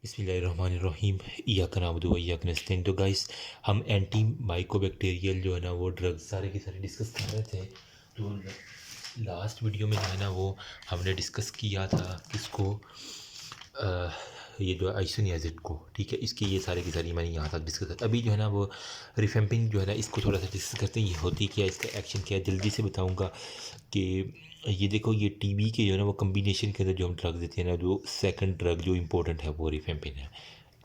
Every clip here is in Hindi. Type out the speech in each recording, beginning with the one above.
बिस्मिल्लाहिर्रहमानिर्रहीम इय्याका नअबुदु व इय्याका नस्तईन। तो गाइस हम एंटी माइकोबैक्टीरियल जो है ना वो ड्रग्स सारे के सारे डिस्कस कर रहे थे। तो लास्ट वीडियो में जो है ना वो हमने डिस्कस किया था किसको, ये जो आइसोनियाज़िड को, ठीक है, इसकी ये सारे की सारी मैंने यहाँ तक डिस्कस कर। अभी जो है ना वो रिफेम्पिन जो है ना इसको थोड़ा सा डिस्कस करते हैं, ये होती क्या है, इसका एक्शन क्या है, जल्दी से बताऊँगा कि ये देखो ये टीबी के जो है ना वो कम्बिनेशन के अंदर जो हम ड्रग देते हैं ना, जो सेकंड ड्रग जो इम्पोर्टेंट है वो रिफेम्पिन है।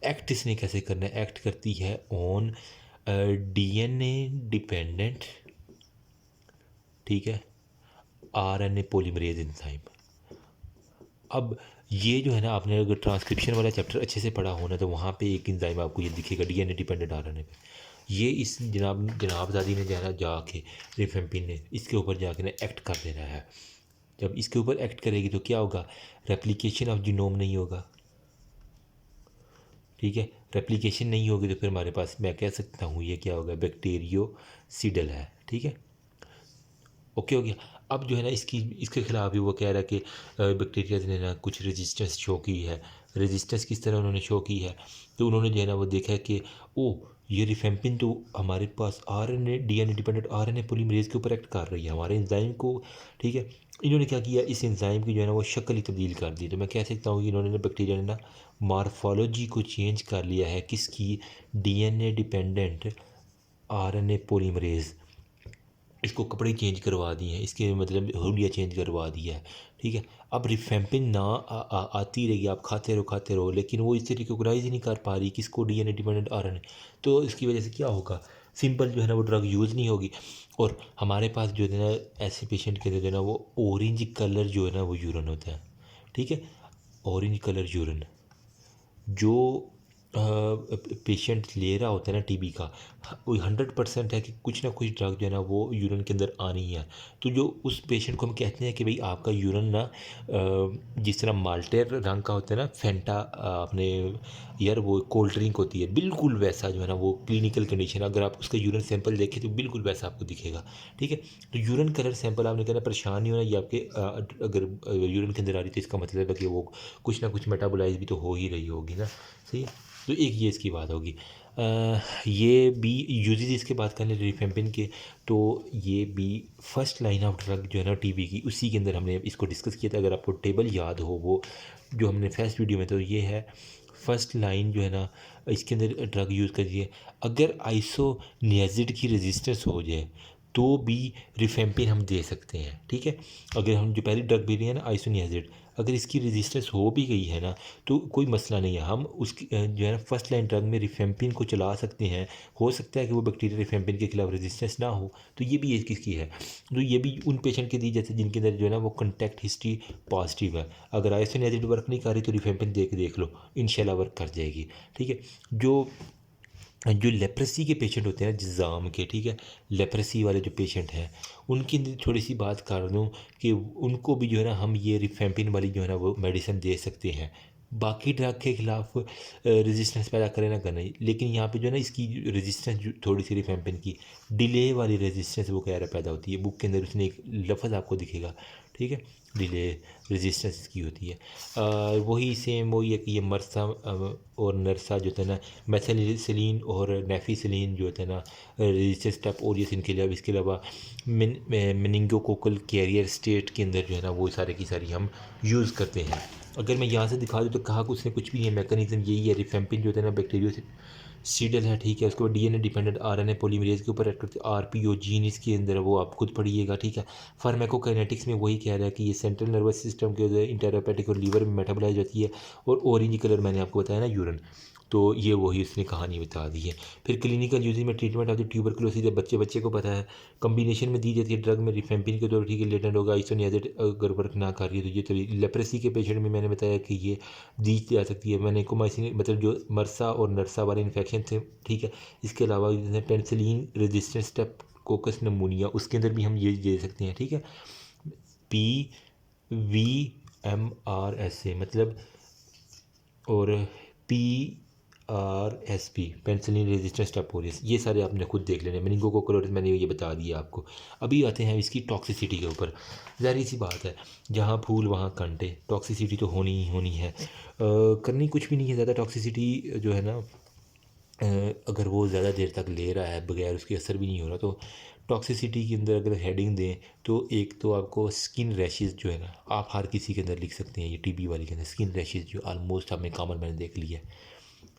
एक्ट इसने कैसे करना है, एक्ट करती है ऑन डीएनए डिपेंडेंट, ठीक है, आरएनए पॉलीमरेज एंजाइम। अब ये जो है ना आपने अगर ट्रांसक्रिप्शन वाला चैप्टर अच्छे से पढ़ा हो ना तो वहाँ पे एक एंजाइम आपको ये दिखेगा डीएनए डिपेंडेंट आरएनए पे। ये इस जनाबजादी ने जो है ना जाके रिफेम्पिन ने इसके ऊपर जाके ना एक्ट कर देना है। जब इसके ऊपर एक्ट करेगी तो क्या होगा, रेप्लिकेशन ऑफ जीनोम नहीं होगा, ठीक है। रेप्लिकेशन नहीं होगी तो फिर हमारे पास मैं कह सकता हूँ ये क्या होगा, बैक्टीरियोसिडल है, ठीक है, ओके हो गया। अब जो है ना इसके खिलाफ भी वो कह रहा है कि बैक्टीरिया ने ना कुछ रेजिस्टेंस शो की है। रेजिस्टेंस किस तरह उन्होंने शो की है, तो उन्होंने जो है ना वो देखा है कि ओ ये रिफेम्पिन तो हमारे पास RNA DNA dependent RNA polymerase के ऊपर एक्ट कर रही है हमारे एंजाइम को, ठीक है। इन्होंने क्या किया, इस एंजाइम की जो है ना वो शक्ल ही तब्दील कर दी। तो मैं कह सकता हूँ कि इन्होंने ना बैक्टीरिया ने ना मार्फोलॉजी को चेंज कर लिया है, किसकी, डीएनए डिपेंडेंट आरएनए पॉलीमरेज। इसको कपड़े चेंज करवा दिए हैं, इसके मतलब हुलिया चेंज करवा दिया है, ठीक है। अब रिफेम्पिन ना आती रही, आप खाते रहो लेकिन वो इससे रिकोगनाइज ही नहीं कर पा रही किसको, डीएनए डिपेंडेंट आरएनए। तो इसकी वजह से क्या होगा, सिंपल जो है ना वो ड्रग यूज़ नहीं होगी। और हमारे पास जो है ना ऐसे पेशेंट के लिए जो है ना वो ऑरेंज कलर जो है ना वो यूरिन होता है, ठीक है, ऑरेंज कलर यूरिन जो पेशेंट ले रहा होता है ना टीबी का, वो 100% है कि कुछ ना कुछ ड्रग जो है ना वो यूरिन के अंदर आनी है। तो जो उस पेशेंट को हम कहते हैं कि भाई आपका यूरिन ना जिस तरह माल्टेर रंग का होता है ना, फेंटा आपने यार वो कोल्ड ड्रिंक होती है, बिल्कुल वैसा जो है ना वो क्लिनिकल कंडीशन, अगर आप उसका यूरिन सैंपल देखें तो बिल्कुल वैसा आपको दिखेगा, ठीक है। तो यूरिन कलर सैंपल आपने कहना परेशान नहीं होना, ये आपके अगर यूरिन के अंदर आ रही तो इसका मतलब है कि वो कुछ ना कुछ मेटाबोलाइज भी तो हो ही रही होगी ना, सही है। तो एक ये इसकी बात होगी। ये भी यूजेज इसके बात करें रिफेम्पिन के, तो ये भी फर्स्ट लाइन ऑफ ड्रग जो है ना टीबी की, उसी के अंदर हमने इसको डिस्कस किया था। अगर आपको टेबल याद हो वो जो हमने फर्स्ट वीडियो में, तो ये है फर्स्ट लाइन जो है ना इसके अंदर ड्रग यूज़ करिए। अगर आइसोनियाज़िड की रेजिस्टेंस हो जाए तो भी रिफेम्पिन हम दे सकते हैं, ठीक है। अगर हम जो पहली ड्रग दे रहे हैं ना आइसोनियाज़िड, अगर इसकी रेजिस्टेंस हो भी गई है ना तो कोई मसला नहीं है, हम उसकी जो है ना फर्स्ट लाइन ड्रग में रिफेम्पिन को चला सकते हैं। हो सकता है कि वो बैक्टीरिया रिफेम्पिन के खिलाफ रेजिस्टेंस ना हो, तो ये भी एक किसकी है, तो ये भी उन पेशेंट के दी जैसे जिनके अंदर जो है ना वो कॉन्टैक्ट हिस्ट्री पॉजिटिव है। अगर आइसोनियाज़िड वर्क नहीं कर रही तो रिफेम्पिन देख लो, इंशाल्लाह वर्क कर जाएगी, ठीक है। जो जो लेप्रेसी के पेशेंट होते हैं ना जिज़ाम के, ठीक है, लेप्रेसी वाले जो पेशेंट हैं उनकी थोड़ी सी बात कर दूं कि उनको भी जो है ना हम ये रिफेम्पिन वाली जो है ना वो मेडिसिन दे सकते हैं। बाकी ड्रग के खिलाफ रेजिस्टेंस पैदा करे ना करना, लेकिन यहाँ पे जो है ना इसकी रेजिस्टेंस थोड़ी सी रिफेम्पिन की डिले वाली रेजिस्टेंस वो कह रहा पैदा होती है। बुक के अंदर उसने एक लफ्ज़ आपको दिखेगा, ठीक है, डिले रेजिस्टेंस की होती है। वही सेम वही है कि ये मरसा और नरसा जो था ना, मेथिलिन और नेफिसिलिन जो होता है ना रेजिस्टेंस स्टेप और ये इनके लिए। इसके अलावा मेनिंगोकोकल कैरियर स्टेट के अंदर जो है ना वो सारे की सारी हम यूज़ करते हैं। अगर मैं यहाँ से दिखा दूँ तो कहा कि उसने कुछ भी नहीं है, मैकेनिज्म यही है। रिफेम्पिन जो होता है ना बैक्टीरियो सीडल है, ठीक है, उसके बाद डीएनए डिपेंडेंट आरएनए पॉलीमरेज के ऊपर एक्ट करते हैं। आरपीओ जीन इसके अंदर वो आप खुद पढ़िएगा, ठीक है। फार्माकोकाइनेटिक्स में वही कह रहा है कि ये सेंट्रल नर्वस सिस्टम के अंदर इंटेरोपैथिक और लीवर में मेटाबोलाइज होती है। और ऑरेंज कलर मैंने आपको बताया ना यूरिन, तो ये वही उसने कहानी बता दी है। फिर क्लिनिकल यूजेज में ट्रीटमेंट ऑफ द ट्यूबरकुलोसिस, जब बच्चे को पता है, कम्बिनेशन में दी जाती है ड्रग में रिफेम्पिन के, तो ठीक है लेटेंट होगा। आइसोनियाज़िड अगर वर्क ना कर रही है तो ये तो लेप्रेसी के पेशेंट में मैंने बताया कि ये दी जा सकती है। मैंने कोमाइसिन मतलब जो मरसा और नरसा वाले इन्फेक्शन थे, ठीक है। इसके अलावा जैसे पेनिसिलिन रेजिस्टेंट स्टेप कोकस नमूनिया, उसके अंदर भी हम ये दे सकते हैं, ठीक है। PVMRSA मतलब, और PRSP पेनिसिलिन रेजिस्टेंट स्टेफोरेस, ये सारे आपने खुद देख लेने। मेनिंगोकोकल मैंने ये बता दिया आपको। अभी आते हैं इसकी टॉक्सिसिटी के ऊपर। ज़ाहिर सी बात है, जहाँ फूल वहाँ कांटे, टॉक्सिसिटी तो होनी ही होनी है। करनी कुछ भी नहीं है ज़्यादा। टॉक्सिसिटी जो है ना, अगर वो ज़्यादा देर तक ले रहा है बगैर उसके असर भी नहीं हो रहा, तो टॉक्सिसिटी के अंदर अगर हेडिंग दें तो एक तो आपको स्किन रैशेज़ जो है ना, आप हर किसी के अंदर लिख सकते हैं। ये टीबी वाले के अंदर स्किन रैशेज़ जो ऑलमोस्ट हमें कॉमन मैंने देख लिया है।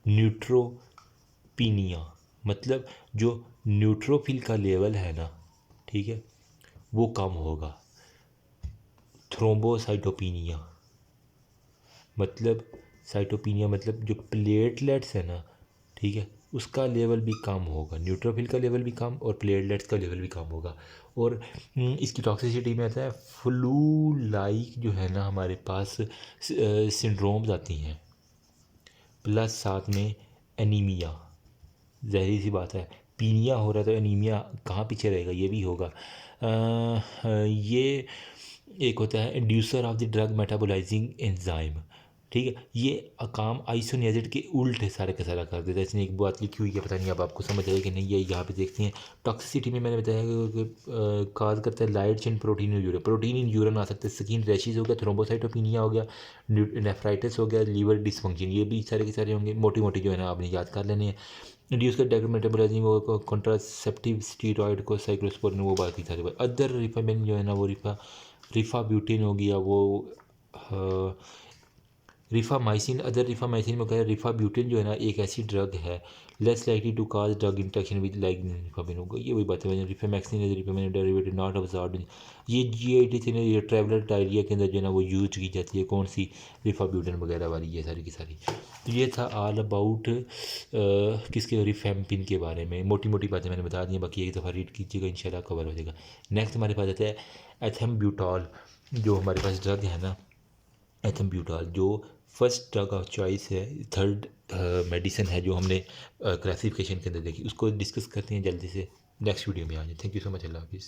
न्यूट्रोपीनिया, मतलब जो न्यूट्रोफिल का लेवल है ना, ठीक है, वो कम होगा। थ्रोम्बोसाइटोपिनिया मतलब, साइटोपिनिया मतलब जो प्लेटलेट्स है ना, ठीक है, उसका लेवल भी कम होगा। न्यूट्रोफिल का लेवल भी कम और प्लेटलेट्स का लेवल भी कम होगा। और इसकी टॉक्सिसिटी में आता है फ्लू लाइक जो है ना हमारे पास सिंड्रोम्स आती हैं, प्लस साथ में एनीमिया। ज़ाहिर सी बात है, पीनिया हो रहा है तो एनीमिया कहाँ पीछे रहेगा, ये भी होगा। ये एक होता है inducer of the drug metabolising enzyme, ठीक है, ये काम आइसोनियाजिड के उल्ट है सारे का सारा कर देता है। इसने एक बात लिखी हुई है, पता नहीं अब आपको समझ आएगी कि नहीं। ये यहाँ पे देखते हैं टॉक्सिसिटी में मैंने बताया कि काज करता है light chain protein in urine. Protein in urine आ सकते हैं, स्किन रैशेज हो गया, थ्रोम्बोसाइटोपिनिया हो गया, नेफ्राइटिस हो गया, लीवर डिसफंक्शन, ये भी सारे के सारे होंगे। मोटी मोटी जो है ना आपने याद कर लेने हैं। इंड्यूस कर डायरेक्ट मेटाबोलाइजिंग वो कॉन्ट्रासेप्टिव स्टीरॉयड को साइक्लोस्पोरिन, वो बात ही सारी बात। अदर रिफामेन जो है ना, वो रिफाब्यूटिन हो गया, वो रिफामाइसिन। अदर रिफामाइसिन में क्या है, रिफाब्यूटिन जो है ना एक ऐसी ड्रग है less likely to cause drug interaction with like rifampin होगा, ये वही बात है। Rifaximin is rifampin derivative not absorbed. ये GIT से ये ट्रैवलर डायरिया के अंदर जो है ना वो यूज की जाती है, कौन सी, रिफाब्यूटिन वगैरह वाली, ये सारी की सारी। तो ये था ऑल अबाउट किसके, रिफेम्पिन के बारे में। मोटी मोटी बातें मैंने बता दी हैं, बाकी एक दफ़ा रीड कीजिएगा, इंशाल्लाह कवर हो जाएगा। नेक्स्ट हमारे पास आता है एथेम्ब्यूटॉल, जो हमारे पास ड्रग है ना, एथेम्ब्यूटॉल जो फर्स्ट ड्रग ऑफ चॉइस है, थर्ड मेडिसिन है जो हमने क्लासिफिकेशन के अंदर देखी, उसको डिस्कस करते हैं जल्दी से नेक्स्ट वीडियो में। आ जाए। थैंक यू सो मच, अल्लाह हाफिज़।